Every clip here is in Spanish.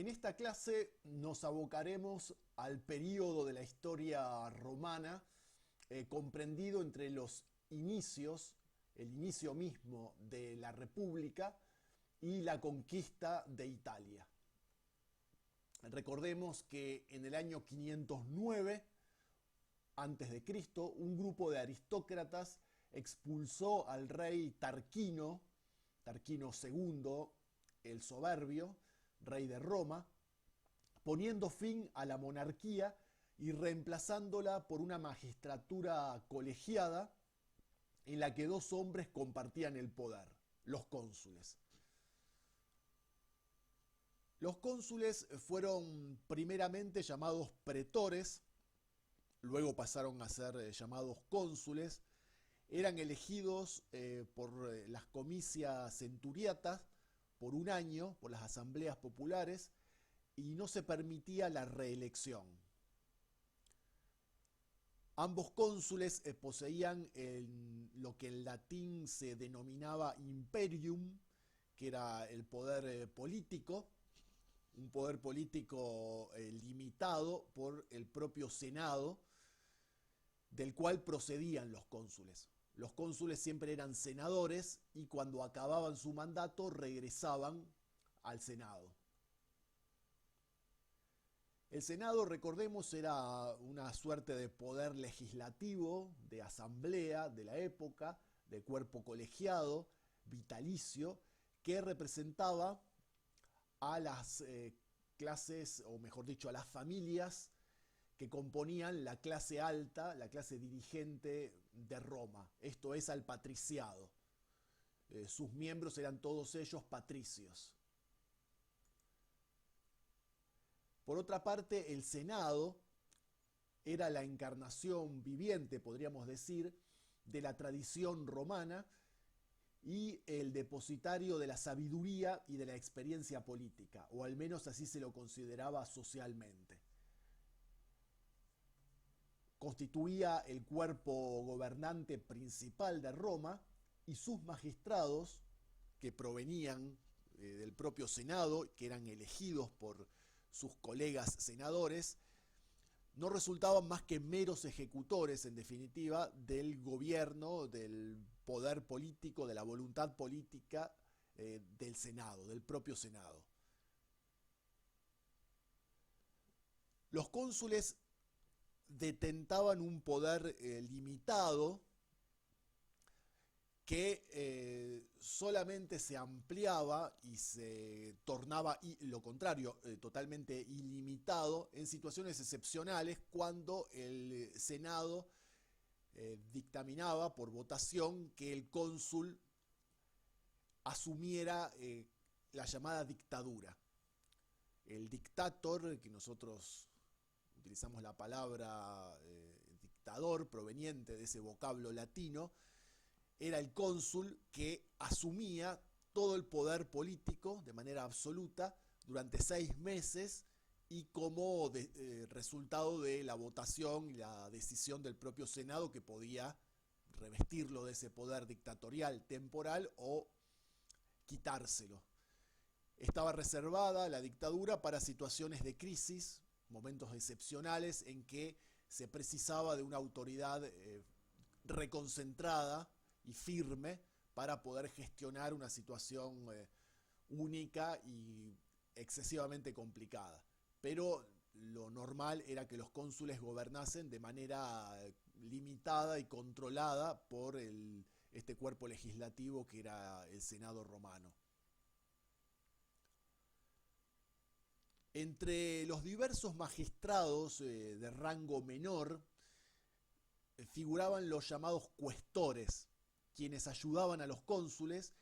En esta clase nos abocaremos al período de la historia romana comprendido entre los inicios, el inicio mismo de la República y la conquista de Italia. Recordemos que en el año 509 antes de Cristo, un grupo de aristócratas expulsó al rey Tarquino II, el soberbio, rey de Roma, poniendo fin a la monarquía y reemplazándola por una magistratura colegiada en la que dos hombres compartían el poder, los cónsules. Los cónsules fueron primeramente llamados pretores, luego pasaron a ser llamados cónsules, eran elegidos por las comicias centuriatas por un año, por las asambleas populares, y no se permitía la reelección. Ambos cónsules poseían lo que en latín se denominaba imperium, que era el poder político, un poder político limitado por el propio Senado, del cual procedían los cónsules. Los cónsules siempre eran senadores y cuando acababan su mandato regresaban al Senado. El Senado, recordemos, era una suerte de poder legislativo, de asamblea de la época, de cuerpo colegiado, vitalicio, que representaba a las clases, o mejor dicho, a las familias que componían la clase alta, la clase dirigente de Roma, esto es al patriciado. Sus miembros eran todos ellos patricios. Por otra parte, el Senado era la encarnación viviente, podríamos decir, de la tradición romana y el depositario de la sabiduría y de la experiencia política, o al menos así se lo consideraba socialmente. Constituía el cuerpo gobernante principal de Roma y sus magistrados, que provenían del propio Senado, que eran elegidos por sus colegas senadores, no resultaban más que meros ejecutores, en definitiva, del gobierno, del poder político, de la voluntad política del Senado, del propio Senado. Los cónsules detentaban un poder limitado que solamente se ampliaba y se tornaba lo contrario, totalmente ilimitado en situaciones excepcionales cuando el Senado dictaminaba por votación que el cónsul asumiera la llamada dictadura. El dictator, que nosotros utilizamos la palabra dictador proveniente de ese vocablo latino, era el cónsul que asumía todo el poder político de manera absoluta durante 6 meses y como resultado de la votación y la decisión del propio Senado que podía revestirlo de ese poder dictatorial temporal o quitárselo. Estaba reservada la dictadura para situaciones de crisis, momentos excepcionales en que se precisaba de una autoridad reconcentrada y firme para poder gestionar una situación única y excesivamente complicada. Pero lo normal era que los cónsules gobernasen de manera limitada y controlada por este cuerpo legislativo que era el Senado romano. Entre los diversos magistrados de rango menor figuraban los llamados cuestores, quienes ayudaban a los cónsules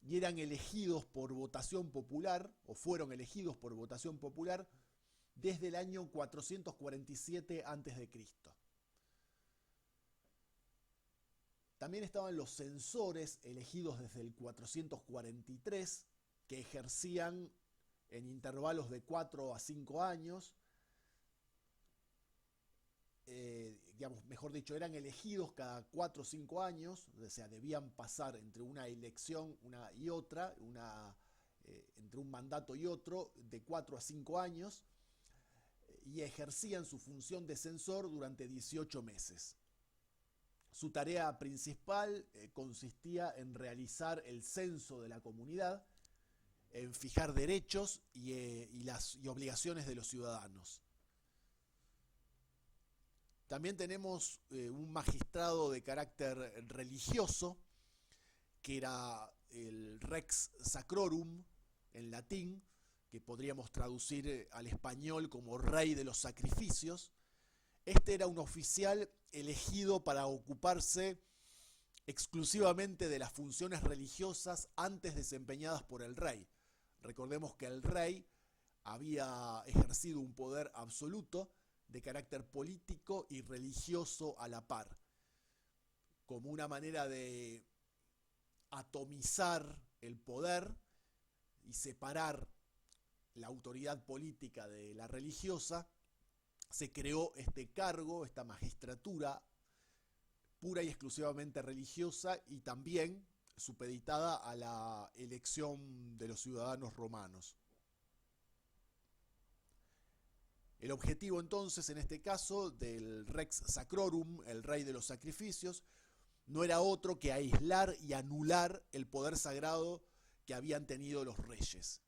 y eran elegidos por votación popular, o fueron elegidos por votación popular, desde el año 447 a.C. También estaban los censores, elegidos desde el 443, que ejercían en intervalos de 4 a 5 años, mejor dicho, eran elegidos cada 4 o 5 años, o sea, debían pasar entre una elección y otra, una entre un mandato y otro de 4 a 5 años y ejercían su función de censor durante 18 meses. Su tarea principal consistía en realizar el censo de la comunidad, en fijar derechos y obligaciones de los ciudadanos. También tenemos un magistrado de carácter religioso, que era el Rex Sacrorum en latín, que podríamos traducir al español como rey de los sacrificios. Este era un oficial elegido para ocuparse exclusivamente de las funciones religiosas antes desempeñadas por el rey. Recordemos que el rey había ejercido un poder absoluto de carácter político y religioso a la par, como una manera de atomizar el poder y separar la autoridad política de la religiosa. Se creó este cargo, esta magistratura pura y exclusivamente religiosa y también supeditada a la elección de los ciudadanos romanos. El objetivo entonces, en este caso, del Rex Sacrorum, el rey de los sacrificios, no era otro que aislar y anular el poder sagrado que habían tenido los reyes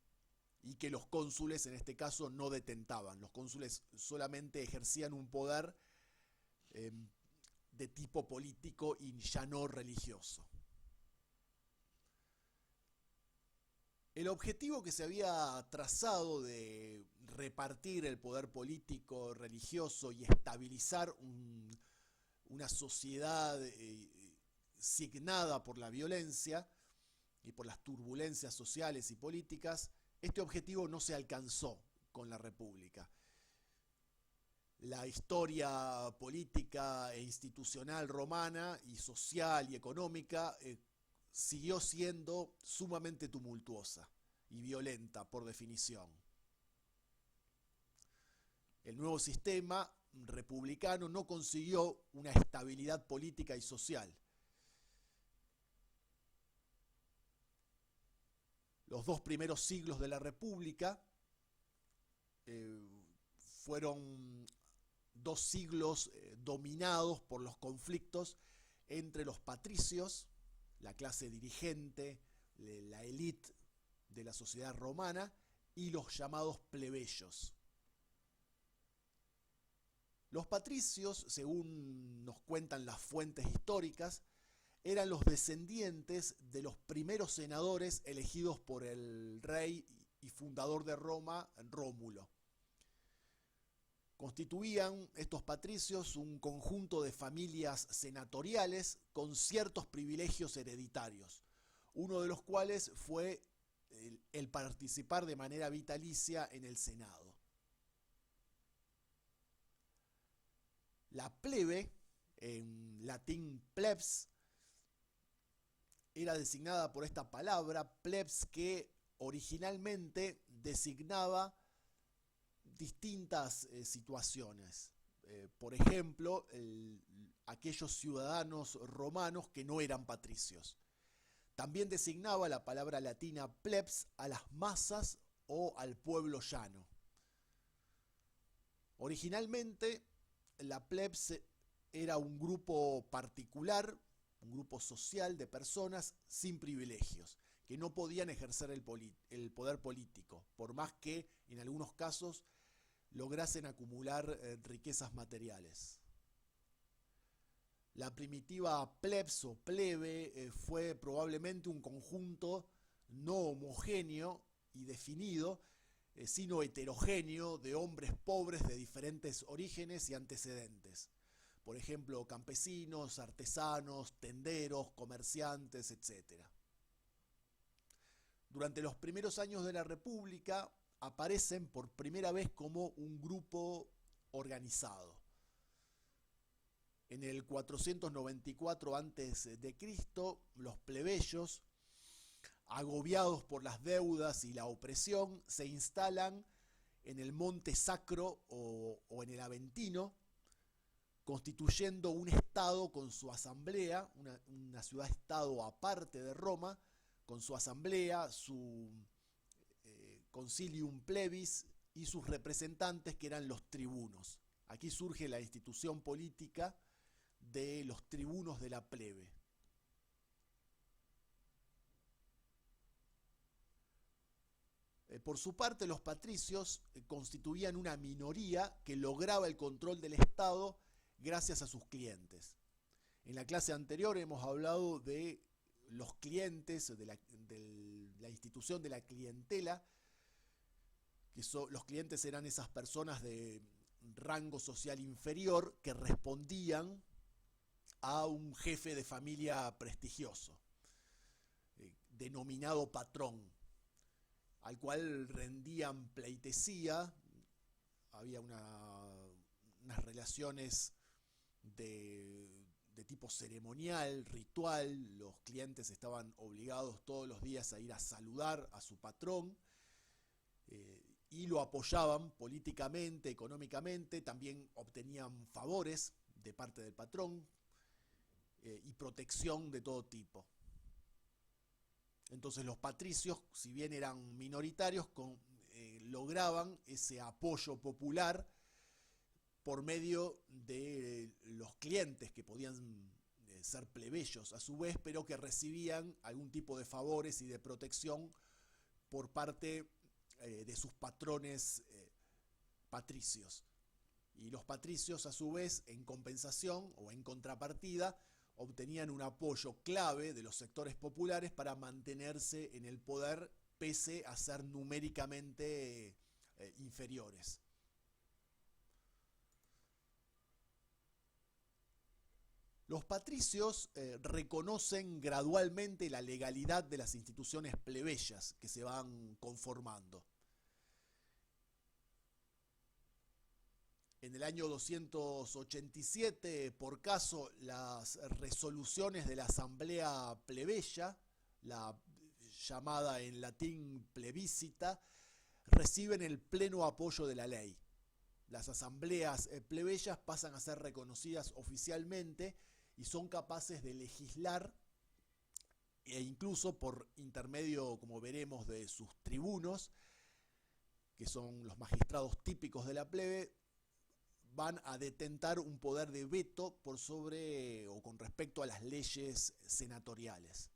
y que los cónsules en este caso no detentaban. Los cónsules solamente ejercían un poder de tipo político y ya no religioso. El objetivo que se había trazado de repartir el poder político, religioso y estabilizar una sociedad signada por la violencia y por las turbulencias sociales y políticas, este objetivo no se alcanzó con la República. La historia política e institucional romana y social y económica siguió siendo sumamente tumultuosa y violenta por definición. El nuevo sistema republicano no consiguió una estabilidad política y social. Los 2 primeros siglos de la República fueron 2 siglos dominados por los conflictos entre los patricios, la clase dirigente, la élite de la sociedad romana, y los llamados plebeyos. Los patricios, según nos cuentan las fuentes históricas, eran los descendientes de los primeros senadores elegidos por el rey y fundador de Roma, Rómulo. Constituían estos patricios un conjunto de familias senatoriales con ciertos privilegios hereditarios, uno de los cuales fue el participar de manera vitalicia en el Senado. La plebe, en latín plebs, era designada por esta palabra, plebs, que originalmente designaba distintas situaciones. Por ejemplo, aquellos ciudadanos romanos que no eran patricios. También designaba la palabra latina plebs a las masas o al pueblo llano. Originalmente, la plebs era un grupo particular, un grupo social de personas sin privilegios, que no podían ejercer el poder político, por más que en algunos casos lograsen acumular riquezas materiales. La primitiva plebs o plebe fue probablemente un conjunto no homogéneo y definido, sino heterogéneo de hombres pobres de diferentes orígenes y antecedentes. Por ejemplo, campesinos, artesanos, tenderos, comerciantes, etc. Durante los primeros años de la República aparecen por primera vez como un grupo organizado. En el 494 a.C., los plebeyos, agobiados por las deudas y la opresión, se instalan en el Monte Sacro o en el Aventino, constituyendo un estado con su asamblea, una ciudad-estado aparte de Roma, con su asamblea, su concilium plebis y sus representantes, que eran los tribunos. Aquí surge la institución política de los tribunos de la plebe. Por su parte, los patricios constituían una minoría que lograba el control del Estado gracias a sus clientes. En la clase anterior hemos hablado de los clientes, de la institución de la clientela, que los clientes eran esas personas de rango social inferior que respondían a un jefe de familia prestigioso, denominado patrón, al cual rendían pleitesía. Había unas relaciones de tipo ceremonial, ritual. Los clientes estaban obligados todos los días a ir a saludar a su patrón, y lo apoyaban políticamente, económicamente. También obtenían favores de parte del patrón, y protección de todo tipo. Entonces los patricios, si bien eran minoritarios, lograban ese apoyo popular por medio de los clientes, que podían ser plebeyos a su vez, pero que recibían algún tipo de favores y de protección por parte de sus patrones patricios. Y los patricios, a su vez, en compensación o en contrapartida, obtenían un apoyo clave de los sectores populares para mantenerse en el poder, pese a ser numéricamente inferiores. Los patricios reconocen gradualmente la legalidad de las instituciones plebeyas que se van conformando. En el año 287, por caso, las resoluciones de la Asamblea Plebeya, la llamada en latín plebiscita, reciben el pleno apoyo de la ley. Las asambleas plebeyas pasan a ser reconocidas oficialmente y son capaces de legislar, e incluso por intermedio, como veremos, de sus tribunos, que son los magistrados típicos de la plebe, van a detentar un poder de veto por sobre o con respecto a las leyes senatoriales.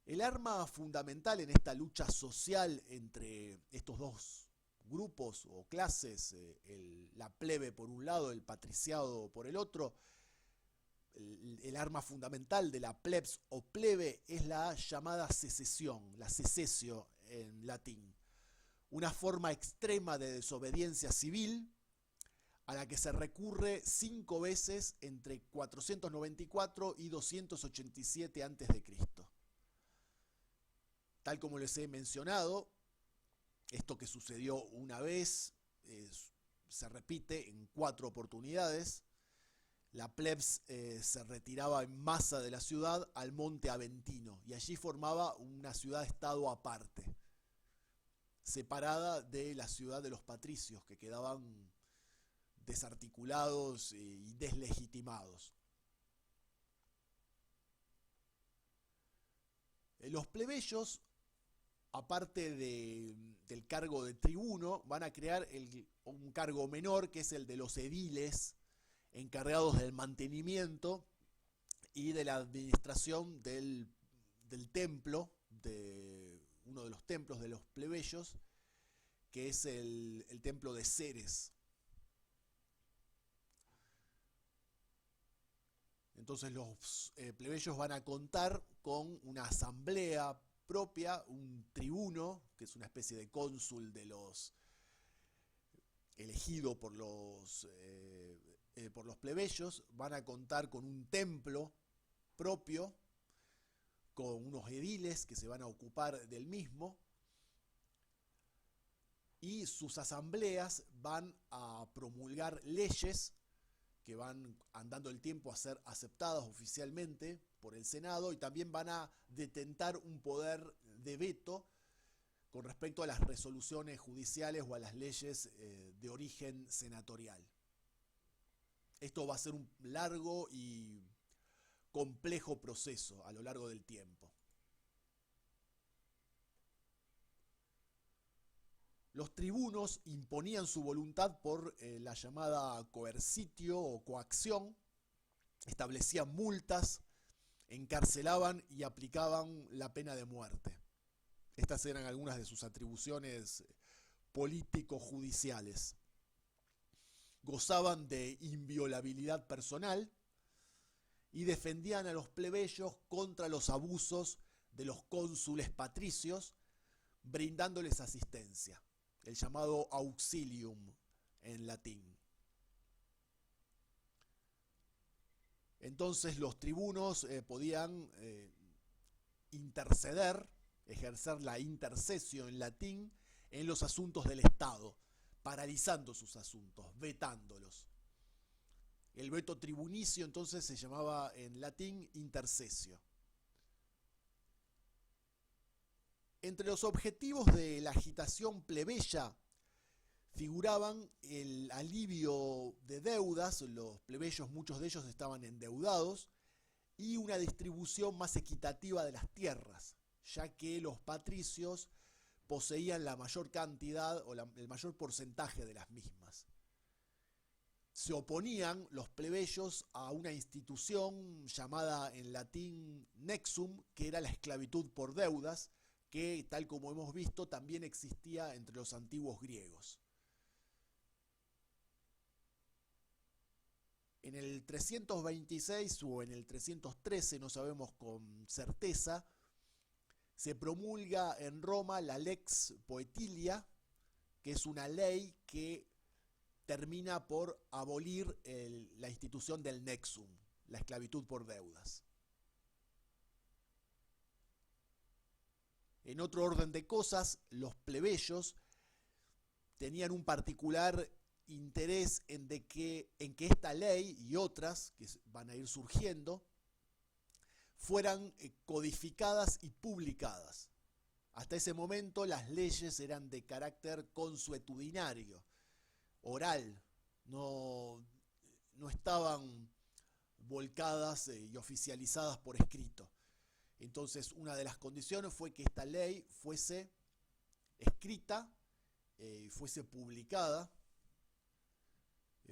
El arma fundamental en esta lucha social entre estos dos grupos o clases, la plebe por un lado, el patriciado por el otro, el arma fundamental de la plebs o plebe es la llamada secesión, la secesio en latín. Una forma extrema de desobediencia civil a la que se recurre 5 veces entre 494 y 287 a.C. Tal como les he mencionado, esto que sucedió una vez se repite en 4 oportunidades. La plebs se retiraba en masa de la ciudad al monte Aventino y allí formaba una ciudad-estado aparte, separada de la ciudad de los patricios, que quedaban desarticulados y deslegitimados. Los plebeyos, aparte del cargo de tribuno, van a crear un cargo menor, que es el de los ediles, encargados del mantenimiento y de la administración del templo, de uno de los templos de los plebeyos, que es el templo de Ceres. Entonces los plebeyos van a contar con una asamblea propia, un tribuno, que es una especie de cónsul de los elegido por los plebeyos. Van a contar con un templo propio, con unos ediles que se van a ocupar del mismo, y sus asambleas van a promulgar leyes que van andando el tiempo a ser aceptadas oficialmente por el Senado, y también van a detentar un poder de veto con respecto a las resoluciones judiciales o a las leyes de origen senatorial. Esto va a ser un largo y complejo proceso a lo largo del tiempo. Los tribunos imponían su voluntad por la llamada coercitio o coacción, establecían multas, encarcelaban y aplicaban la pena de muerte. Estas eran algunas de sus atribuciones político-judiciales. Gozaban de inviolabilidad personal y defendían a los plebeyos contra los abusos de los cónsules patricios, brindándoles asistencia, el llamado auxilium en latín. Entonces los tribunos podían interceder, ejercer la intercesio en latín, en los asuntos del Estado, paralizando sus asuntos, vetándolos. El veto tribunicio entonces se llamaba en latín intercesio. Entre los objetivos de la agitación plebeya figuraban el alivio de deudas, los plebeyos, muchos de ellos estaban endeudados, y una distribución más equitativa de las tierras, ya que los patricios poseían la mayor cantidad o el mayor porcentaje de las mismas. Se oponían los plebeyos a una institución llamada en latín nexum, que era la esclavitud por deudas, que, tal como hemos visto, también existía entre los antiguos griegos. En el 326 o en el 313, no sabemos con certeza, se promulga en Roma la Lex Poetilia, que es una ley que termina por abolir la institución del nexum, la esclavitud por deudas. En otro orden de cosas, los plebeyos tenían un particular interés en que esta ley y otras que van a ir surgiendo fueran codificadas y publicadas. Hasta ese momento las leyes eran de carácter consuetudinario, oral, no estaban volcadas y oficializadas por escrito. Entonces, una de las condiciones fue que esta ley fuese escrita, fuese publicada,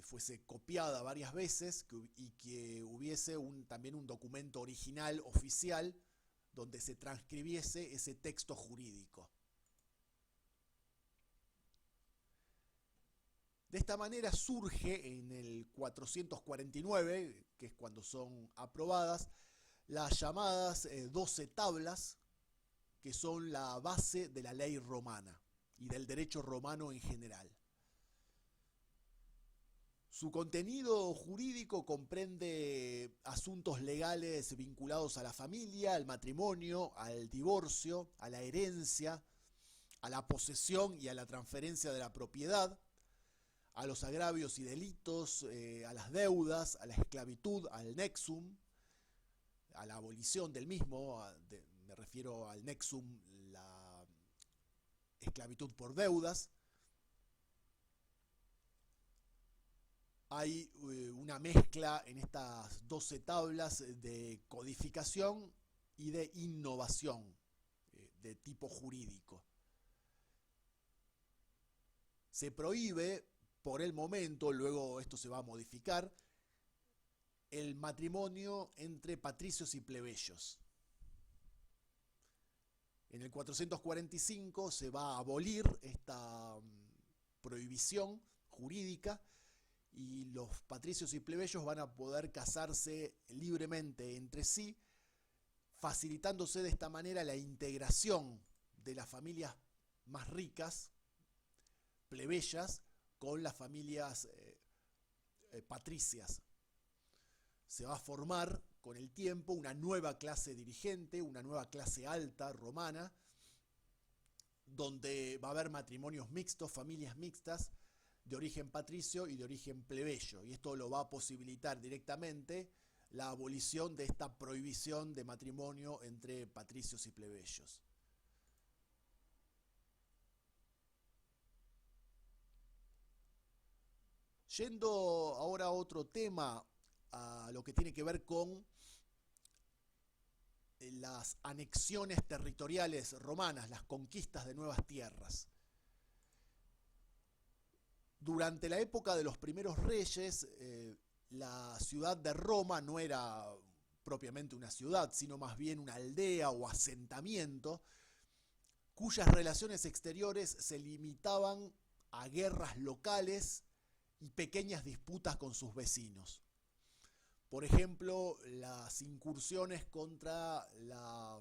fuese copiada varias veces y que hubiese también un documento original oficial donde se transcribiese ese texto jurídico. De esta manera surge en el 449, que es cuando son aprobadas, las llamadas 12 tablas, que son la base de la ley romana y del derecho romano en general. Su contenido jurídico comprende asuntos legales vinculados a la familia, al matrimonio, al divorcio, a la herencia, a la posesión y a la transferencia de la propiedad, a los agravios y delitos, a las deudas, a la esclavitud, al nexum, a la abolición del mismo, me refiero al nexum, la esclavitud por deudas. Hay una mezcla en estas 12 tablas de codificación y de innovación de tipo jurídico. Se prohíbe por el momento, luego esto se va a modificar, el matrimonio entre patricios y plebeyos. En el 445 se va a abolir esta prohibición jurídica y los patricios y plebeyos van a poder casarse libremente entre sí, facilitándose de esta manera la integración de las familias más ricas, plebeyas, con las familias patricias. Se va a formar con el tiempo una nueva clase dirigente, una nueva clase alta romana, donde va a haber matrimonios mixtos, familias mixtas, de origen patricio y de origen plebeyo. Y esto lo va a posibilitar directamente la abolición de esta prohibición de matrimonio entre patricios y plebeyos. Yendo ahora a otro tema, a lo que tiene que ver con las anexiones territoriales romanas, las conquistas de nuevas tierras. Durante la época de los primeros reyes, la ciudad de Roma no era propiamente una ciudad, sino más bien una aldea o asentamiento, cuyas relaciones exteriores se limitaban a guerras locales y pequeñas disputas con sus vecinos. Por ejemplo, las incursiones contra la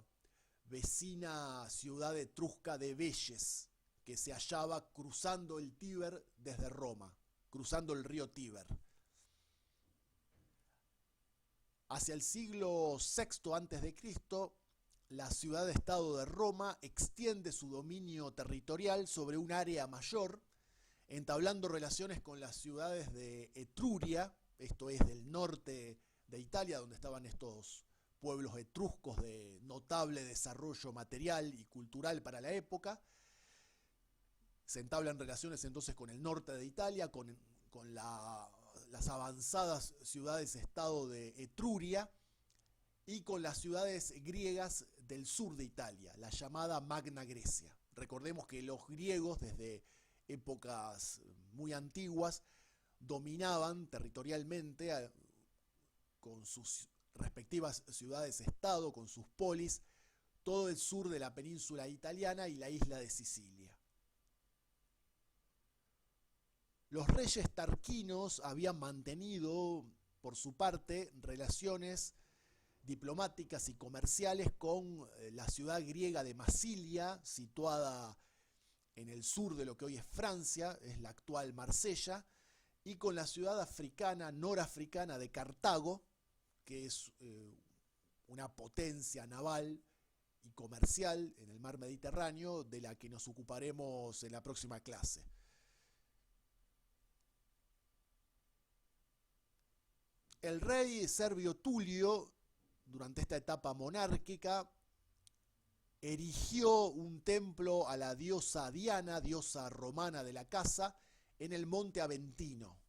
vecina ciudad etrusca de Velles, que se hallaba cruzando el Tíber desde Roma, cruzando el río Tíber. Hacia el siglo VI a.C., la ciudad-estado de Roma extiende su dominio territorial sobre un área mayor, entablando relaciones con las ciudades de Etruria, esto es del norte de Italia, donde estaban estos pueblos etruscos de notable desarrollo material y cultural para la época. Se entablan relaciones entonces con el norte de Italia, con las avanzadas ciudades-estado de Etruria y con las ciudades griegas del sur de Italia, la llamada Magna Grecia. Recordemos que los griegos, desde épocas muy antiguas, dominaban territorialmente con sus respectivas ciudades-estado, con sus polis, todo el sur de la península italiana y la isla de Sicilia. Los reyes tarquinos habían mantenido, por su parte, relaciones diplomáticas y comerciales con la ciudad griega de Masilia, situada en el sur de lo que hoy es Francia, es la actual Marsella, y con la ciudad africana, norafricana de Cartago, que es una potencia naval y comercial en el mar Mediterráneo, de la que nos ocuparemos en la próxima clase. El rey Servio Tulio, durante esta etapa monárquica, erigió un templo a la diosa Diana, diosa romana de la casa, en el monte Aventino,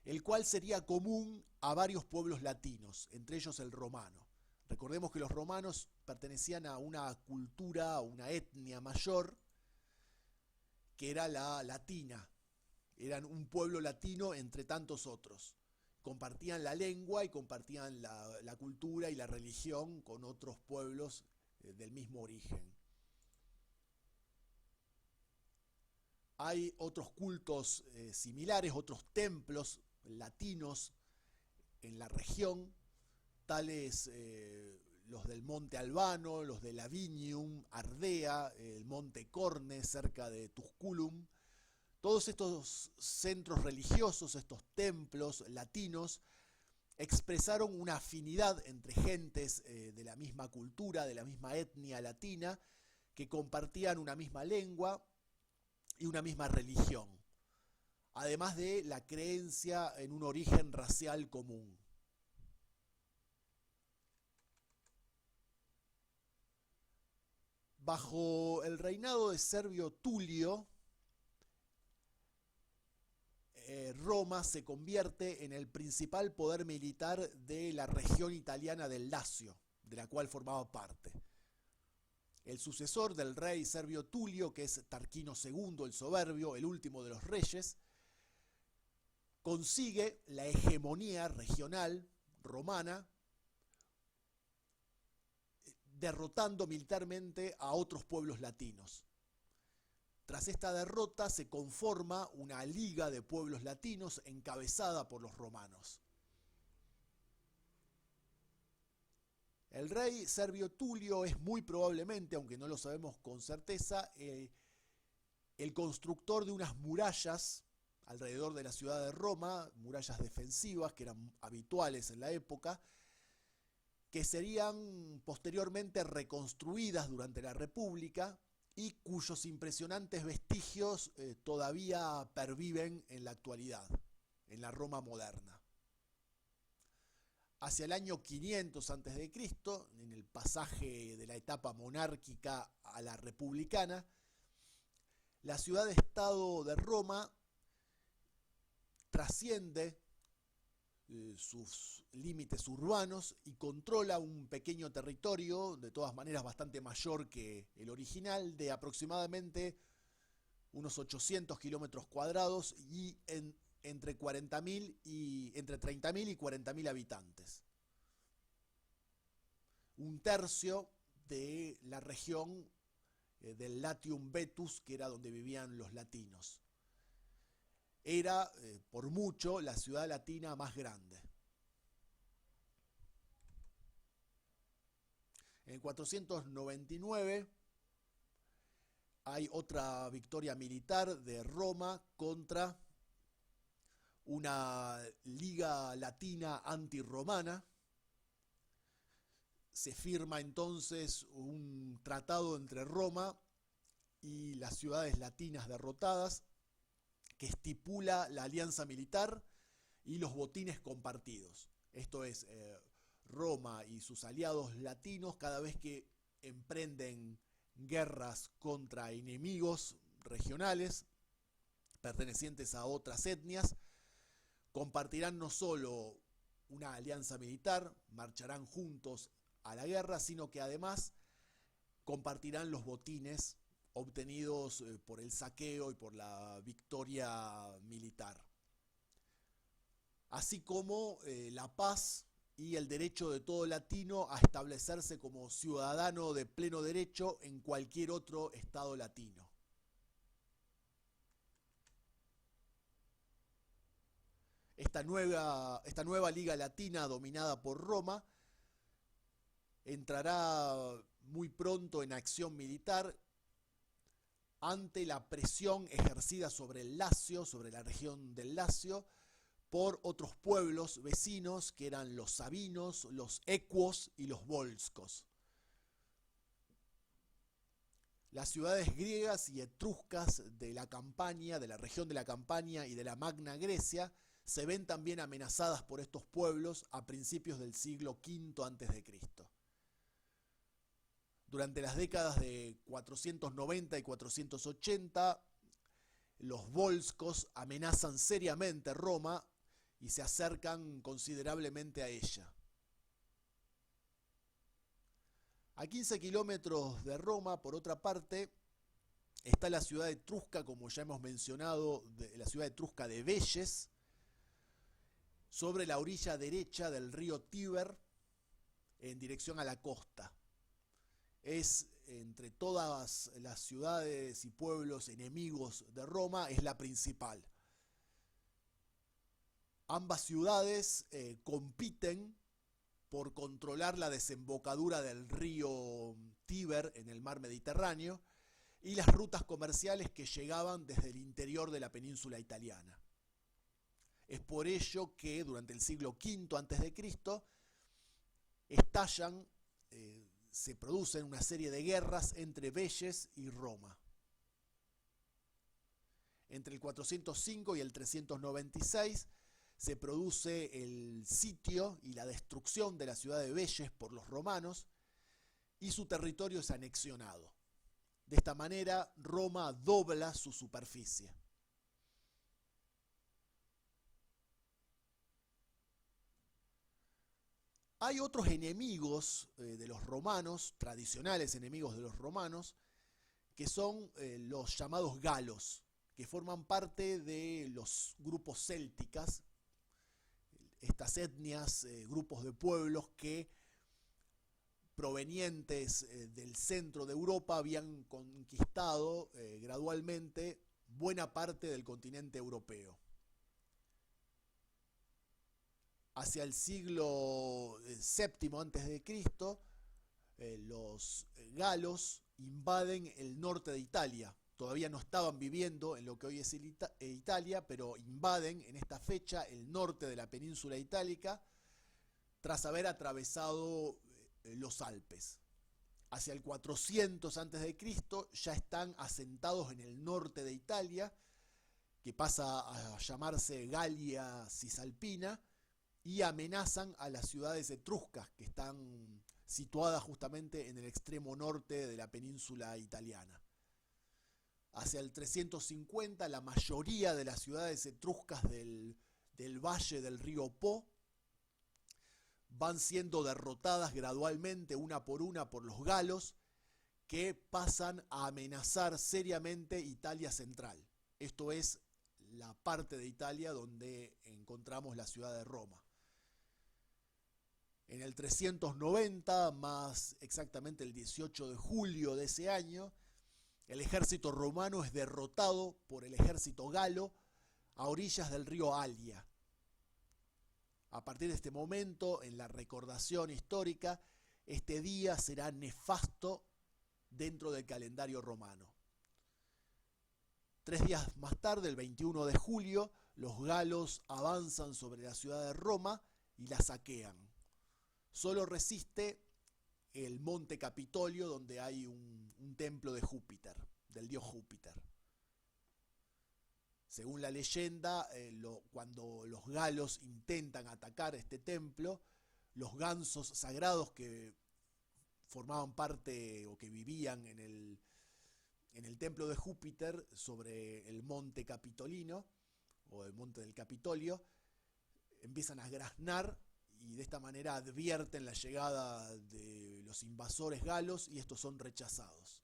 el cual sería común a varios pueblos latinos, entre ellos el romano. Recordemos que los romanos pertenecían a una cultura, a una etnia mayor, que era la latina. Eran un pueblo latino entre tantos otros. Compartían la lengua y compartían la cultura y la religión con otros pueblos del mismo origen. Hay otros cultos similares, otros templos latinos en la región, tales los del Monte Albano, los de Lavinium, Ardea, el Monte Corne cerca de Tusculum. Todos estos centros religiosos, estos templos latinos, expresaron una afinidad entre gentes de la misma cultura, de la misma etnia latina, que compartían una misma lengua y una misma religión, además de la creencia en un origen racial común. Bajo el reinado de Servio Tulio, Roma se convierte en el principal poder militar de la región italiana del Lacio, de la cual formaba parte. El sucesor del rey Servio Tulio, que es Tarquino II el Soberbio, el último de los reyes, consigue la hegemonía regional romana, derrotando militarmente a otros pueblos latinos. Tras esta derrota se conforma una liga de pueblos latinos encabezada por los romanos. El rey Servio Tulio es muy probablemente, aunque no lo sabemos con certeza, el constructor de unas murallas alrededor de la ciudad de Roma, murallas defensivas que eran habituales en la época, que serían posteriormente reconstruidas durante la República y cuyos impresionantes vestigios todavía perviven en la actualidad, en la Roma moderna. Hacia el año 500 a.C., en el pasaje de la etapa monárquica a la republicana, la ciudad-estado de Roma trasciende sus límites urbanos y controla un pequeño territorio, de todas maneras bastante mayor que el original, de aproximadamente unos 800 kilómetros cuadrados y entre 40.000 y entre 30.000 y 40.000 habitantes. Un tercio de la región del Latium Vetus, que era donde vivían los latinos. Era, por mucho, la ciudad latina más grande. En el 499 hay otra victoria militar de Roma contra una liga latina antirromana. Se firma entonces un tratado entre Roma y las ciudades latinas derrotadas que estipula la alianza militar y los botines compartidos. Esto es, Roma y sus aliados latinos, cada vez que emprenden guerras contra enemigos regionales pertenecientes a otras etnias, compartirán no solo una alianza militar, marcharán juntos a la guerra, sino que además compartirán los botines obtenidos por el saqueo y por la victoria militar, así como la paz y el derecho de todo latino a establecerse como ciudadano de pleno derecho en cualquier otro estado latino. Esta nueva Liga Latina dominada por Roma entrará muy pronto en acción militar ante la presión ejercida sobre el Lacio, sobre la región del Lacio, por otros pueblos vecinos que eran los sabinos, los ecuos y los volscos. Las ciudades griegas y etruscas de la Campania, de la región de la Campania y de la Magna Grecia, se ven también amenazadas por estos pueblos a principios del siglo V a.C. Durante las décadas de 490 y 480, los volscos amenazan seriamente Roma y se acercan considerablemente a ella. A 15 kilómetros de Roma, por otra parte, está la ciudad etrusca, como ya hemos mencionado, la ciudad etrusca de Velles, sobre la orilla derecha del río Tíber, en dirección a la costa. Es, entre todas las ciudades y pueblos enemigos de Roma, es la principal. Ambas ciudades compiten por controlar la desembocadura del río Tíber en el mar Mediterráneo y las rutas comerciales que llegaban desde el interior de la península italiana. Es por ello que durante el siglo V a.C. estallan, se producen una serie de guerras entre Velles y Roma. Entre el 405 y el 396 se produce el sitio y la destrucción de la ciudad de Velles por los romanos y su territorio es anexionado. De esta manera, Roma dobla su superficie. Hay otros enemigos de los romanos, tradicionales enemigos de los romanos, que son los llamados galos, que forman parte de los grupos célticas, estas etnias, grupos de pueblos que provenientes del centro de Europa habían conquistado gradualmente buena parte del continente europeo. Hacia el siglo VII a.C., los galos invaden el norte de Italia. Todavía no estaban viviendo en lo que hoy es Italia, pero invaden en esta fecha el norte de la península itálica tras haber atravesado los Alpes. Hacia el 400 a.C. ya están asentados en el norte de Italia, que pasa a llamarse Galia Cisalpina, y amenazan a las ciudades etruscas que están situadas justamente en el extremo norte de la península italiana. Hacia el 350 la mayoría de las ciudades etruscas del valle del río Po van siendo derrotadas gradualmente una por los galos, que pasan a amenazar seriamente Italia central. Esto es la parte de Italia donde encontramos la ciudad de Roma. En el 390, más exactamente el 18 de julio de ese año, el ejército romano es derrotado por el ejército galo a orillas del río Alia. A partir de este momento, en la recordación histórica, este día será nefasto dentro del calendario romano. 3 días más tarde, el 21 de julio, los galos avanzan sobre la ciudad de Roma y la saquean. Solo resiste el monte Capitolio, donde hay un templo de Júpiter, del dios Júpiter. Según la leyenda, cuando los galos intentan atacar este templo, los gansos sagrados que formaban parte o que vivían en el templo de Júpiter sobre el monte Capitolino o el monte del Capitolio, empiezan a graznar y de esta manera advierten la llegada de los invasores galos y estos son rechazados.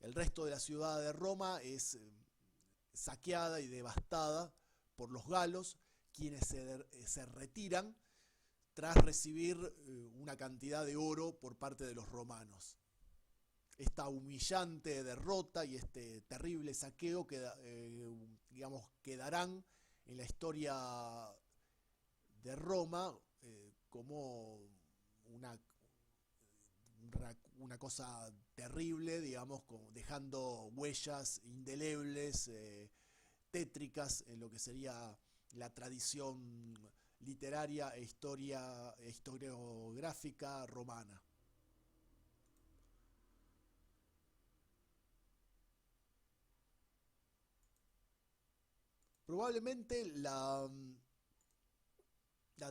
El resto de la ciudad de Roma es saqueada y devastada por los galos, quienes se retiran tras recibir una cantidad de oro por parte de los romanos. Esta humillante derrota y este terrible saqueo quedarán en la historia de Roma como una cosa terrible, digamos, dejando huellas indelebles, tétricas en lo que sería la tradición literaria e historiográfica romana. Probablemente la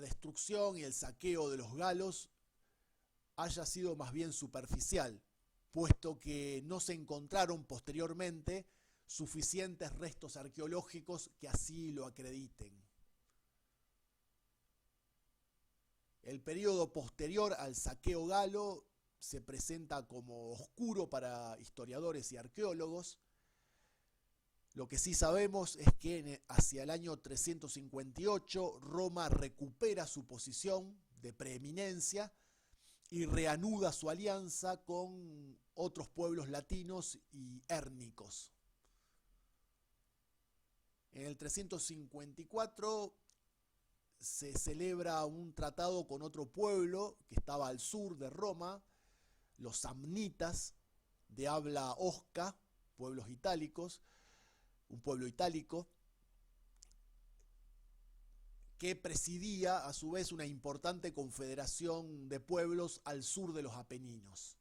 destrucción y el saqueo de los galos haya sido más bien superficial, puesto que no se encontraron posteriormente suficientes restos arqueológicos que así lo acrediten. El periodo posterior al saqueo galo se presenta como oscuro para historiadores y arqueólogos. Lo que sí sabemos es que hacia el año 358 Roma recupera su posición de preeminencia y reanuda su alianza con otros pueblos latinos y hérnicos. En el 354 se celebra un tratado con otro pueblo que estaba al sur de Roma, los samnitas, de habla osca, pueblos itálicos, un pueblo itálico, que presidía a su vez una importante confederación de pueblos al sur de los Apeninos.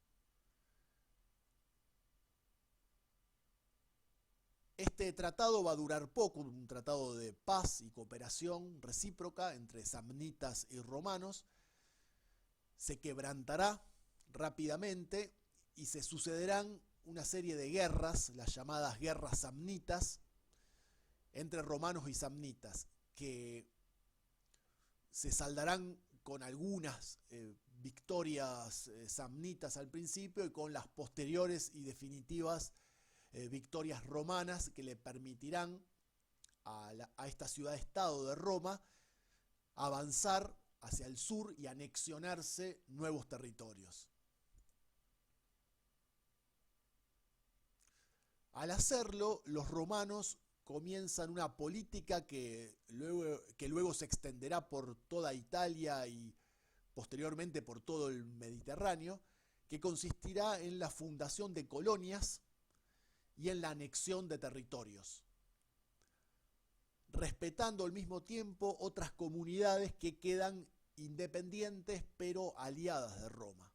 Este tratado va a durar poco, un tratado de paz y cooperación recíproca entre samnitas y romanos. Se quebrantará rápidamente y se sucederán una serie de guerras, las llamadas guerras samnitas, entre romanos y samnitas, que se saldarán con algunas victorias samnitas al principio y con las posteriores y definitivas victorias romanas que le permitirán a esta ciudad-estado de Roma avanzar hacia el sur y anexionarse nuevos territorios. Al hacerlo, los romanos comienzan una política que luego se extenderá por toda Italia y posteriormente por todo el Mediterráneo, que consistirá en la fundación de colonias y en la anexión de territorios, respetando al mismo tiempo otras comunidades que quedan independientes pero aliadas de Roma.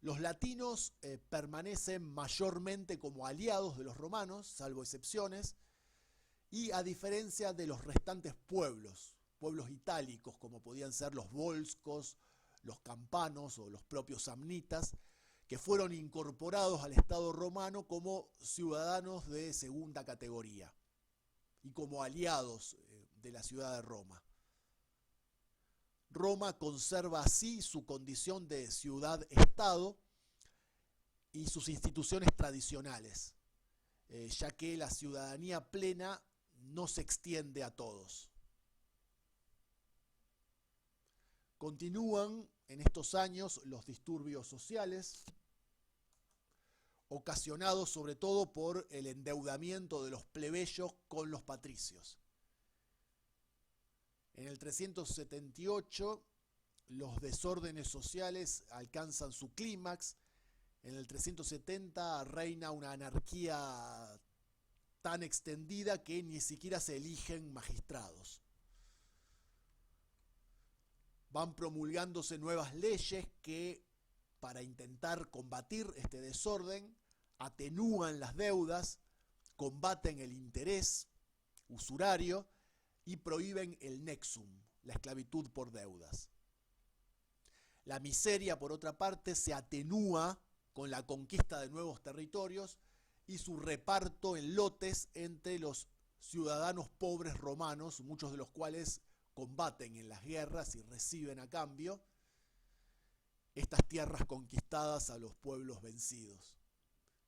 Los latinos permanecen mayormente como aliados de los romanos, salvo excepciones, y a diferencia de los restantes pueblos itálicos, como podían ser los volscos, los campanos o los propios samnitas, que fueron incorporados al Estado romano como ciudadanos de segunda categoría y como aliados de la ciudad de Roma. Roma conserva así su condición de ciudad-estado y sus instituciones tradicionales, ya que la ciudadanía plena no se extiende a todos. Continúan en estos años los disturbios sociales, ocasionados sobre todo por el endeudamiento de los plebeyos con los patricios. En el 378 los desórdenes sociales alcanzan su clímax. En el 370 reina una anarquía tan extendida que ni siquiera se eligen magistrados. Van promulgándose nuevas leyes que, para intentar combatir este desorden, atenúan las deudas, combaten el interés usurario y prohíben el nexum, la esclavitud por deudas. La miseria, por otra parte, se atenúa con la conquista de nuevos territorios y su reparto en lotes entre los ciudadanos pobres romanos, muchos de los cuales combaten en las guerras y reciben a cambio estas tierras conquistadas a los pueblos vencidos.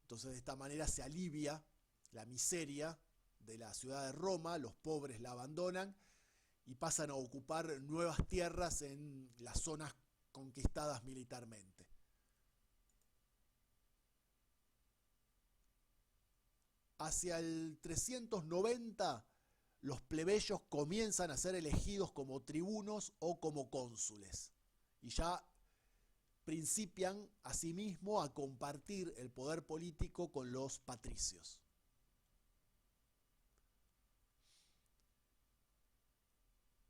Entonces, de esta manera se alivia la miseria de la ciudad de Roma, los pobres la abandonan y pasan a ocupar nuevas tierras en las zonas conquistadas militarmente. Hacia el 390, los plebeyos comienzan a ser elegidos como tribunos o como cónsules, y ya principian asimismo a compartir el poder político con los patricios.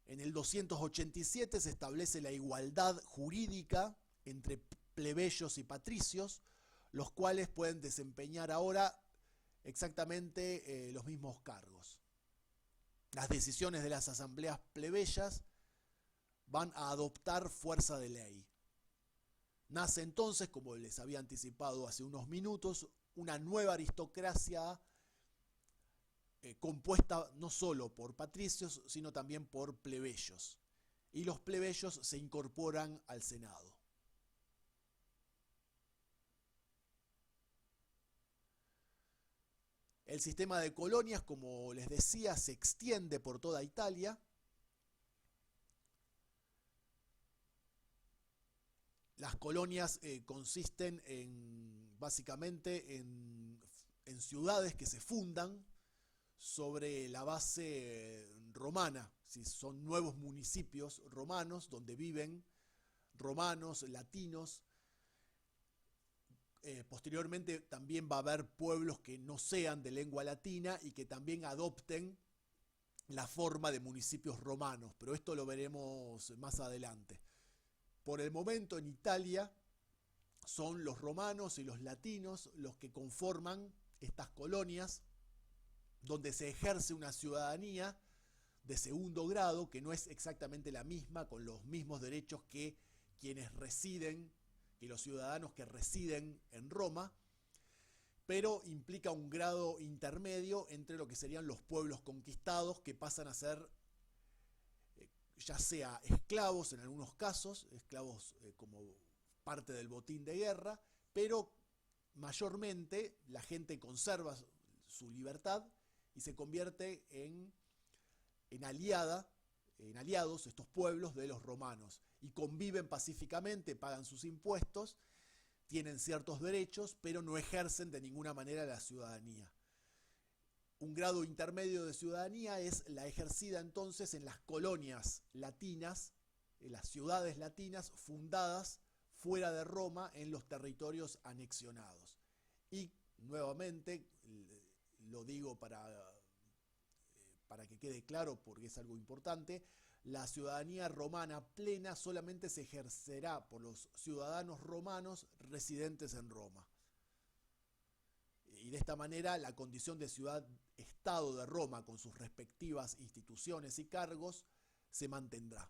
En el 287 se establece la igualdad jurídica entre plebeyos y patricios, los cuales pueden desempeñar ahora exactamente los mismos cargos. Las decisiones de las asambleas plebeyas van a adoptar fuerza de ley. Nace entonces, como les había anticipado hace unos minutos, una nueva aristocracia compuesta no solo por patricios, sino también por plebeyos. Y los plebeyos se incorporan al Senado. El sistema de colonias, como les decía, se extiende por toda Italia. Las colonias consisten básicamente en ciudades que se fundan sobre la base romana, si son nuevos municipios romanos donde viven romanos, latinos. Posteriormente también va a haber pueblos que no sean de lengua latina y que también adopten la forma de municipios romanos, pero esto lo veremos más adelante. Por el momento en Italia son los romanos y los latinos los que conforman estas colonias, donde se ejerce una ciudadanía de segundo grado que no es exactamente la misma, con los mismos derechos que quienes residen, que los ciudadanos que residen en Roma, pero implica un grado intermedio entre lo que serían los pueblos conquistados, que pasan a ser ya sea esclavos en algunos casos, esclavos como parte del botín de guerra, pero mayormente la gente conserva su libertad y se convierte en aliados estos pueblos de los romanos, y conviven pacíficamente, pagan sus impuestos, tienen ciertos derechos, pero no ejercen de ninguna manera la ciudadanía. Un grado intermedio de ciudadanía es la ejercida entonces en las colonias latinas, en las ciudades latinas fundadas fuera de Roma en los territorios anexionados. Y nuevamente, lo digo para que quede claro porque es algo importante, la ciudadanía romana plena solamente se ejercerá por los ciudadanos romanos residentes en Roma. Y de esta manera la condición de ciudad-estado de Roma con sus respectivas instituciones y cargos se mantendrá.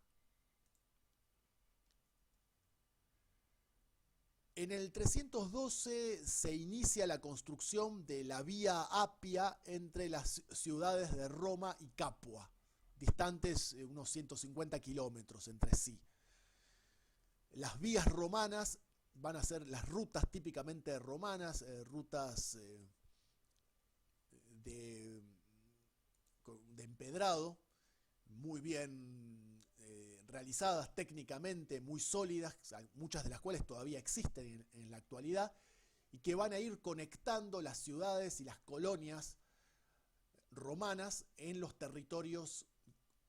En el 312 se inicia la construcción de la vía Apia entre las ciudades de Roma y Capua, distantes unos 150 kilómetros entre sí. Las vías romanas van a ser las rutas típicamente romanas, rutas de empedrado, muy bien realizadas técnicamente, muy sólidas, muchas de las cuales todavía existen en la actualidad, y que van a ir conectando las ciudades y las colonias romanas en los territorios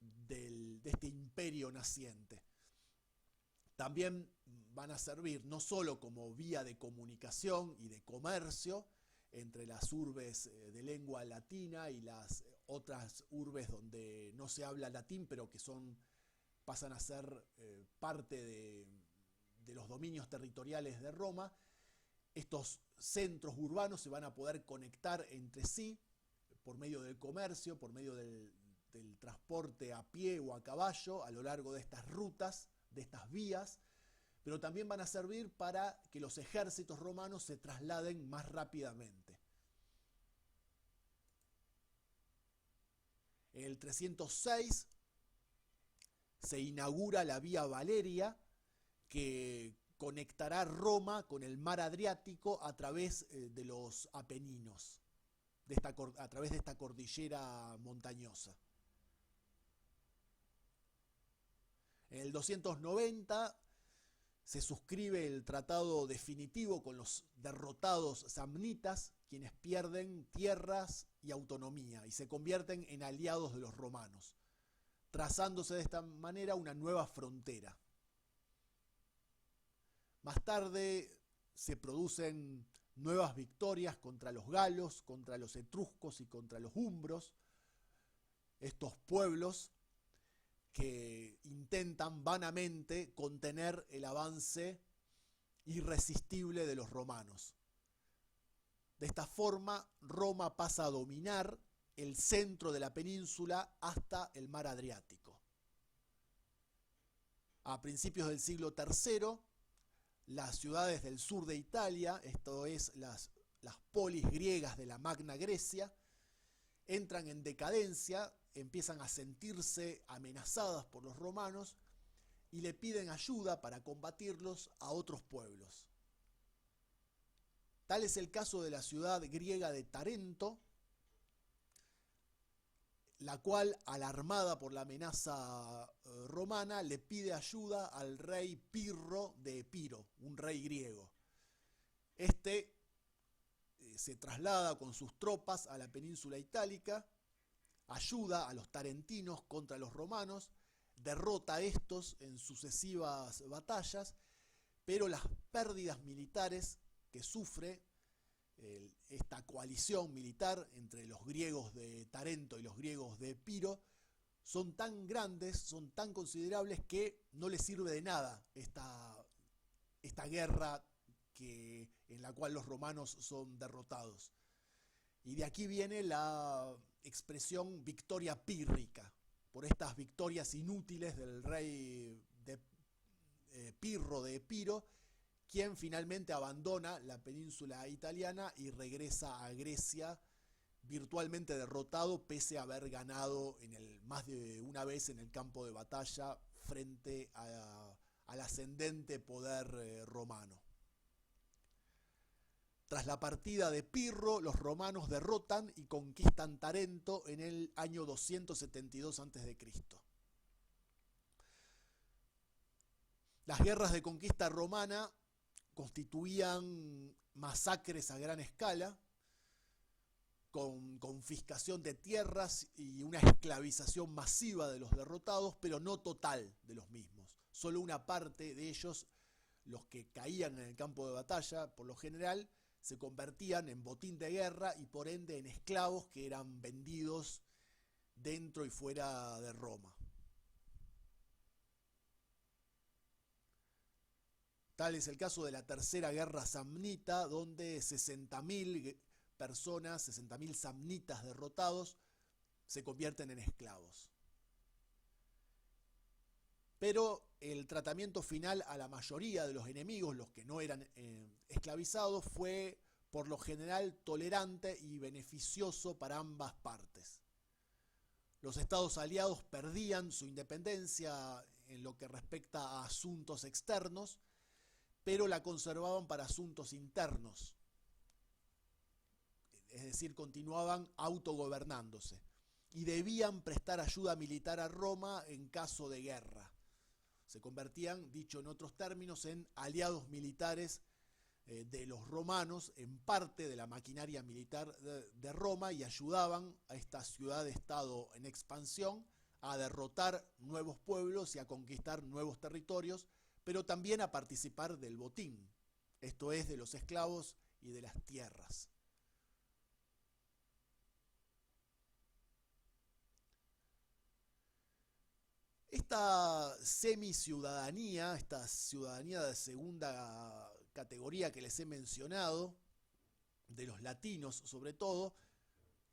de este imperio naciente. También van a servir no solo como vía de comunicación y de comercio entre las urbes de lengua latina y las otras urbes donde no se habla latín, pero que pasan a ser parte de los dominios territoriales de Roma. Estos centros urbanos se van a poder conectar entre sí por medio del comercio, por medio del transporte a pie o a caballo a lo largo de estas rutas, de estas vías, pero también van a servir para que los ejércitos romanos se trasladen más rápidamente. En el 306 se inaugura la Vía Valeria, que conectará Roma con el mar Adriático a través de los Apeninos, a través de esta cordillera montañosa. En el 290 se suscribe el tratado definitivo con los derrotados samnitas, quienes pierden tierras y autonomía y se convierten en aliados de los romanos, trazándose de esta manera una nueva frontera. Más tarde se producen nuevas victorias contra los galos, contra los etruscos y contra los umbros, estos pueblos que intentan vanamente contener el avance irresistible de los romanos. De esta forma, Roma pasa a dominar el centro de la península hasta el mar Adriático. A principios del siglo III, las ciudades del sur de Italia, esto es las polis griegas de la Magna Grecia, entran en decadencia, empiezan a sentirse amenazadas por los romanos y le piden ayuda para combatirlos a otros pueblos. Tal es el caso de la ciudad griega de Tarento, la cual, alarmada por la amenaza romana, le pide ayuda al rey Pirro de Epiro, un rey griego. Este se traslada con sus tropas a la península itálica, ayuda a los tarentinos contra los romanos, derrota a estos en sucesivas batallas, pero las pérdidas militares que sufre esta coalición militar entre los griegos de Tarento y los griegos de Epiro son tan grandes, son tan considerables que no les sirve de nada esta guerra en la cual los romanos son derrotados. Y de aquí viene la expresión victoria pírrica, por estas victorias inútiles del rey Pirro de Epiro, quien finalmente abandona la península italiana y regresa a Grecia virtualmente derrotado, pese a haber ganado más de una vez en el campo de batalla frente al ascendente poder romano. Tras la partida de Pirro, los romanos derrotan y conquistan Tarento en el año 272 a.C. Las guerras de conquista romana constituían masacres a gran escala, con confiscación de tierras y una esclavización masiva de los derrotados, pero no total de los mismos. Solo una parte de ellos, los que caían en el campo de batalla, por lo general, se convertían en botín de guerra y por ende en esclavos que eran vendidos dentro y fuera de Roma. Tal es el caso de la Tercera Guerra Samnita, donde 60.000 personas, 60.000 samnitas derrotados, se convierten en esclavos. Pero el tratamiento final a la mayoría de los enemigos, los que no eran esclavizados, fue por lo general tolerante y beneficioso para ambas partes. Los estados aliados perdían su independencia en lo que respecta a asuntos externos, pero la conservaban para asuntos internos. Es decir, continuaban autogobernándose y debían prestar ayuda militar a Roma en caso de guerra. Se convertían, dicho en otros términos, en aliados militares de los romanos, en parte de la maquinaria militar de Roma, y ayudaban a esta ciudad-estado en expansión a derrotar nuevos pueblos y a conquistar nuevos territorios, pero también a participar del botín, esto es, de los esclavos y de las tierras. Esta semiciudadanía, esta ciudadanía de segunda categoría que les he mencionado, de los latinos sobre todo,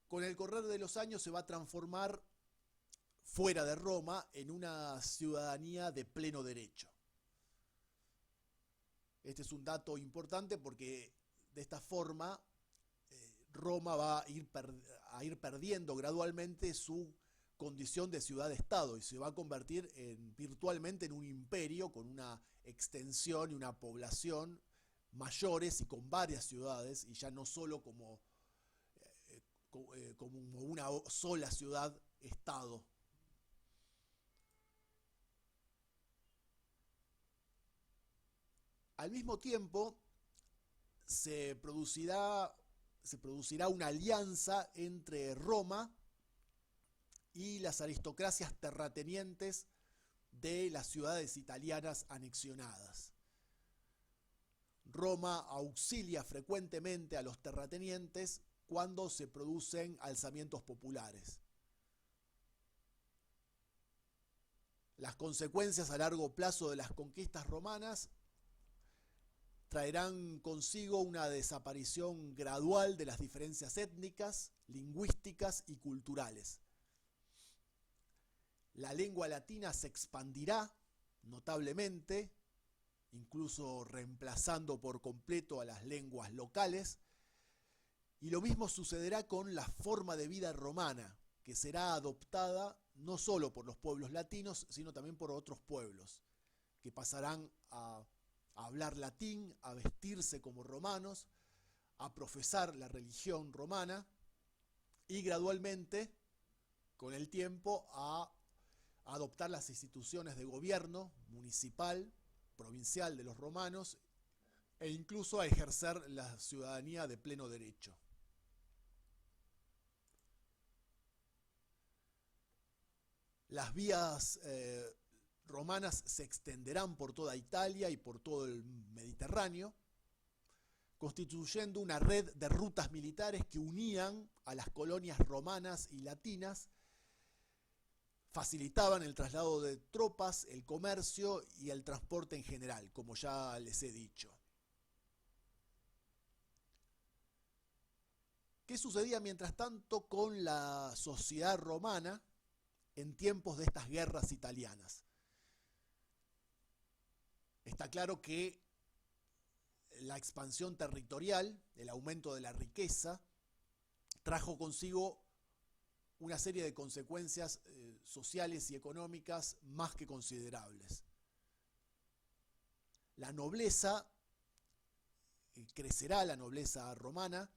con el correr de los años se va a transformar fuera de Roma en una ciudadanía de pleno derecho. Este es un dato importante porque de esta forma Roma va a ir perdiendo gradualmente su condición de ciudad-estado y se va a convertir virtualmente en un imperio con una extensión y una población mayores y con varias ciudades, y ya no solo como una sola ciudad-estado. Al mismo tiempo, se producirá una alianza entre Roma y las aristocracias terratenientes de las ciudades italianas anexionadas. Roma auxilia frecuentemente a los terratenientes cuando se producen alzamientos populares. Las consecuencias a largo plazo de las conquistas romanas traerán consigo una desaparición gradual de las diferencias étnicas, lingüísticas y culturales. La lengua latina se expandirá notablemente, incluso reemplazando por completo a las lenguas locales, y lo mismo sucederá con la forma de vida romana, que será adoptada no solo por los pueblos latinos, sino también por otros pueblos, que pasarán a hablar latín, a vestirse como romanos, a profesar la religión romana y gradualmente, con el tiempo, a adoptar las instituciones de gobierno municipal, provincial de los romanos e incluso a ejercer la ciudadanía de pleno derecho. Las vías romanas se extenderán por toda Italia y por todo el Mediterráneo, constituyendo una red de rutas militares que unían a las colonias romanas y latinas, facilitaban el traslado de tropas, el comercio y el transporte en general, como ya les he dicho. ¿Qué sucedía mientras tanto con la sociedad romana en tiempos de estas guerras italianas? Está claro que la expansión territorial, el aumento de la riqueza, trajo consigo una serie de consecuencias sociales y económicas más que considerables. La nobleza crecerá, la nobleza romana,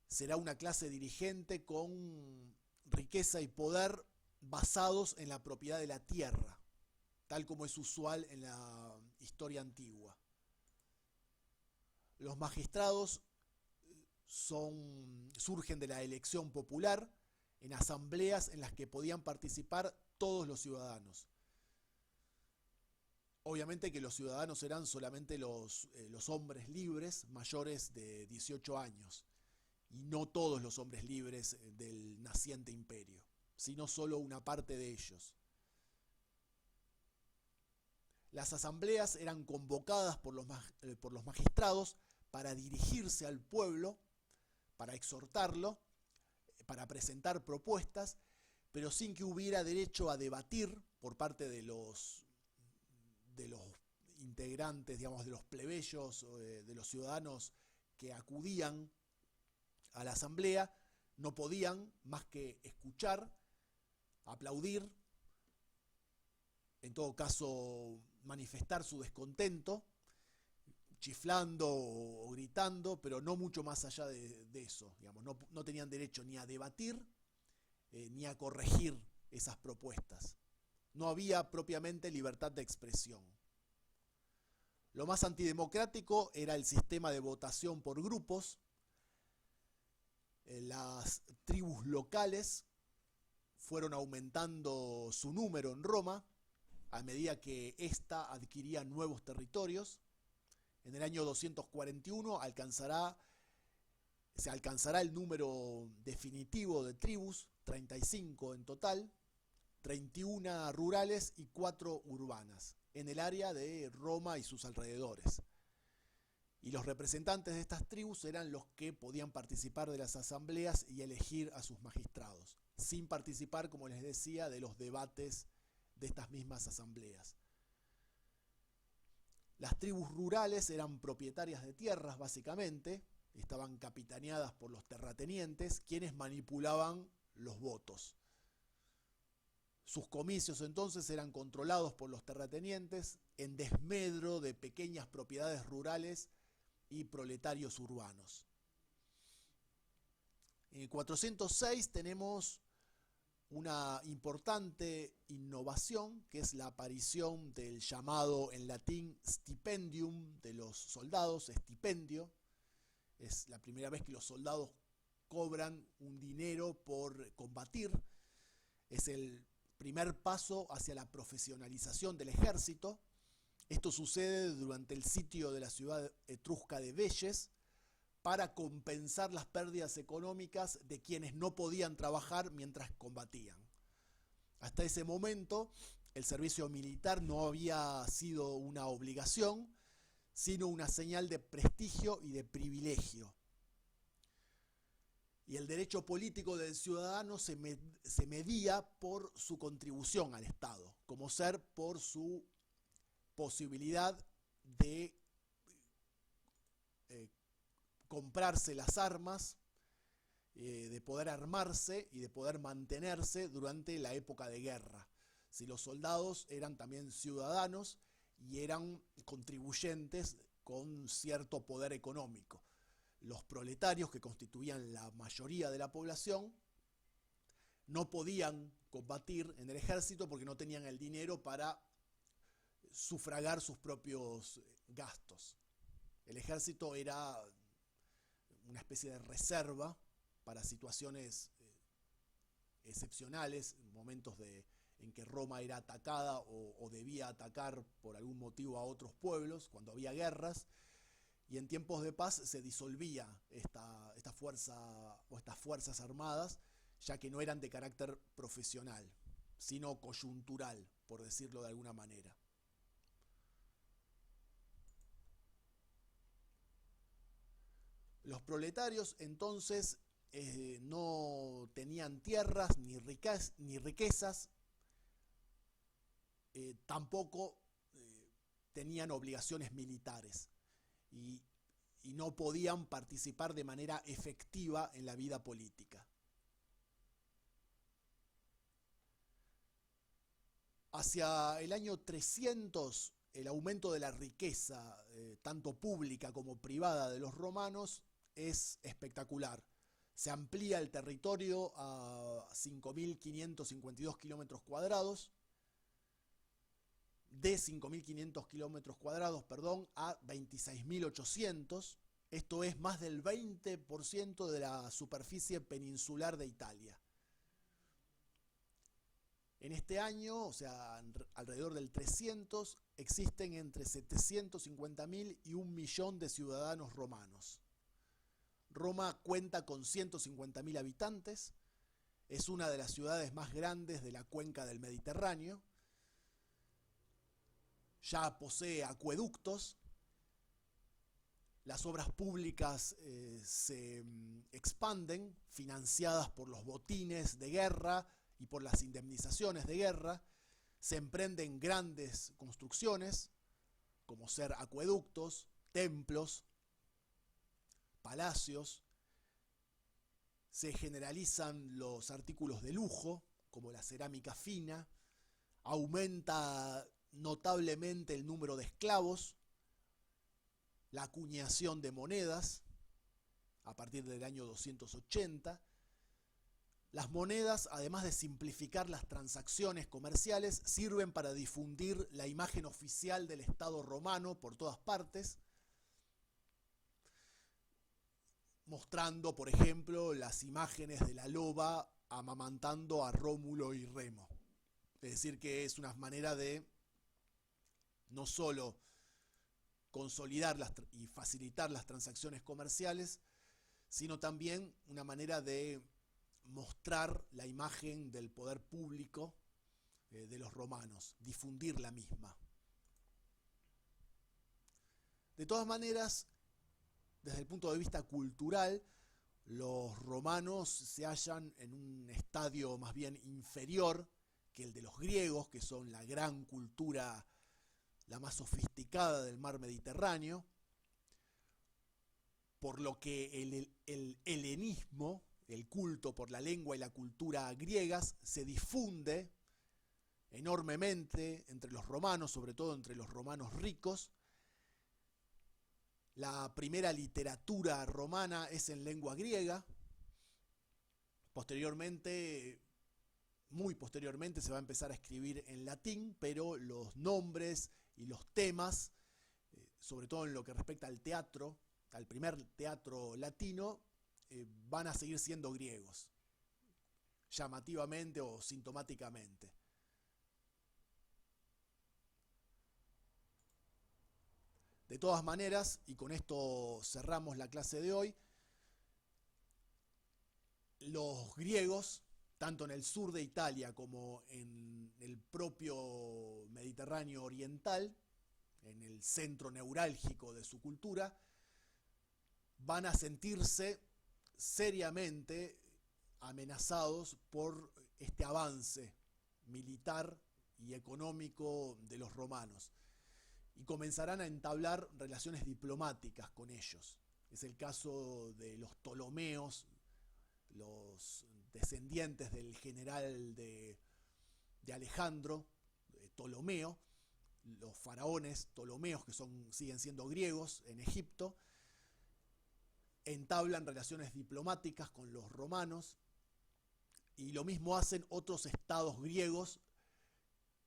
será una clase dirigente con riqueza y poder basados en la propiedad de la tierra, tal como es usual en la historia antigua. Los magistrados surgen de la elección popular en asambleas en las que podían participar todos los ciudadanos. Obviamente que los ciudadanos eran solamente los hombres libres mayores de 18 años, y no todos los hombres libres del naciente imperio, sino solo una parte de ellos. Las asambleas eran convocadas por los magistrados para dirigirse al pueblo, para exhortarlo, para presentar propuestas, pero sin que hubiera derecho a debatir por parte de los integrantes, digamos, de los plebeyos, de los ciudadanos que acudían a la asamblea. No podían más que escuchar, aplaudir, en todo caso, manifestar su descontento, chiflando o gritando, pero no mucho más allá de eso. Digamos, no tenían derecho ni a debatir ni a corregir esas propuestas. No había propiamente libertad de expresión. Lo más antidemocrático era el sistema de votación por grupos. Las tribus locales fueron aumentando su número en Roma a medida que ésta adquiría nuevos territorios. En el año 241 se alcanzará el número definitivo de tribus, 35 en total, 31 rurales y 4 urbanas, en el área de Roma y sus alrededores. Y los representantes de estas tribus eran los que podían participar de las asambleas y elegir a sus magistrados, sin participar, como les decía, de los debates de estas mismas asambleas. Las tribus rurales eran propietarias de tierras, básicamente, estaban capitaneadas por los terratenientes, quienes manipulaban los votos. Sus comicios entonces eran controlados por los terratenientes en desmedro de pequeñas propiedades rurales y proletarios urbanos. En el 406 tenemos una importante innovación, que es la aparición del llamado en latín stipendium de los soldados, estipendio. Es la primera vez que los soldados cobran un dinero por combatir. Es el primer paso hacia la profesionalización del ejército. Esto sucede durante el sitio de la ciudad etrusca de Velles, para compensar las pérdidas económicas de quienes no podían trabajar mientras combatían. Hasta ese momento, el servicio militar no había sido una obligación, sino una señal de prestigio y de privilegio. Y el derecho político del ciudadano se medía por su contribución al Estado, como ser por su posibilidad de comprarse las armas, de poder armarse y de poder mantenerse durante la época de guerra. Si los soldados eran también ciudadanos y eran contribuyentes con cierto poder económico. Los proletarios, que constituían la mayoría de la población, no podían combatir en el ejército porque no tenían el dinero para sufragar sus propios gastos. El ejército era una especie de reserva para situaciones excepcionales, momentos en que Roma era atacada o debía atacar por algún motivo a otros pueblos, cuando había guerras, y en tiempos de paz se disolvía esta fuerza o estas fuerzas armadas, ya que no eran de carácter profesional, sino coyuntural, por decirlo de alguna manera. Los proletarios entonces no tenían tierras ni riquezas, tampoco tenían obligaciones militares y no podían participar de manera efectiva en la vida política. Hacia el año 300, el aumento de la riqueza, tanto pública como privada, de los romanos es espectacular. Se amplía el territorio a 5.552 kilómetros cuadrados, de 5.500 kilómetros cuadrados, a 26.800. Esto es más del 20% de la superficie peninsular de Italia. En este año, o sea, alrededor del 300, existen entre 750.000 y 1.000.000 de ciudadanos romanos. Roma cuenta con 150.000 habitantes, es una de las ciudades más grandes de la cuenca del Mediterráneo, ya posee acueductos, las obras públicas se expanden, financiadas por los botines de guerra y por las indemnizaciones de guerra. Se emprenden grandes construcciones, como ser acueductos, templos, palacios. Se generalizan los artículos de lujo, como la cerámica fina, aumenta notablemente el número de esclavos, la acuñación de monedas a partir del año 280. Las monedas, además de simplificar las transacciones comerciales, sirven para difundir la imagen oficial del Estado romano por todas partes, mostrando, por ejemplo, las imágenes de la loba amamantando a Rómulo y Remo. Es decir, que es una manera de no solo consolidar y facilitar las transacciones comerciales, sino también una manera de mostrar la imagen del poder público de los romanos, difundir la misma. De todas maneras, desde el punto de vista cultural, los romanos se hallan en un estadio más bien inferior que el de los griegos, que son la gran cultura, la más sofisticada del mar Mediterráneo, por lo que el helenismo, el culto por la lengua y la cultura griegas, se difunde enormemente entre los romanos, sobre todo entre los romanos ricos. La primera literatura romana es en lengua griega. Posteriormente, muy posteriormente, se va a empezar a escribir en latín, pero los nombres y los temas, sobre todo en lo que respecta al teatro, al primer teatro latino, van a seguir siendo griegos, llamativamente o sintomáticamente. De todas maneras, y con esto cerramos la clase de hoy, los griegos, tanto en el sur de Italia como en el propio Mediterráneo oriental, en el centro neurálgico de su cultura, van a sentirse seriamente amenazados por este avance militar y económico de los romanos, y comenzarán a entablar relaciones diplomáticas con ellos. Es el caso de los Ptolomeos, los descendientes del general de Alejandro, Ptolomeo, los faraones Ptolomeos, que siguen siendo griegos en Egipto, entablan relaciones diplomáticas con los romanos, y lo mismo hacen otros estados griegos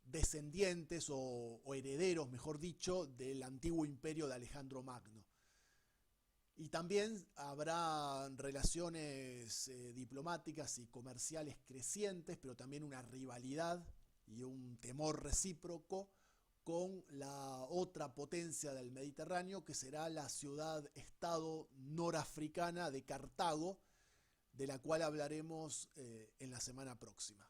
descendientes o herederos, mejor dicho, del antiguo imperio de Alejandro Magno. Y también habrá relaciones diplomáticas y comerciales crecientes, pero también una rivalidad y un temor recíproco con la otra potencia del Mediterráneo, que será la ciudad-estado norafricana de Cartago, de la cual hablaremos en la semana próxima.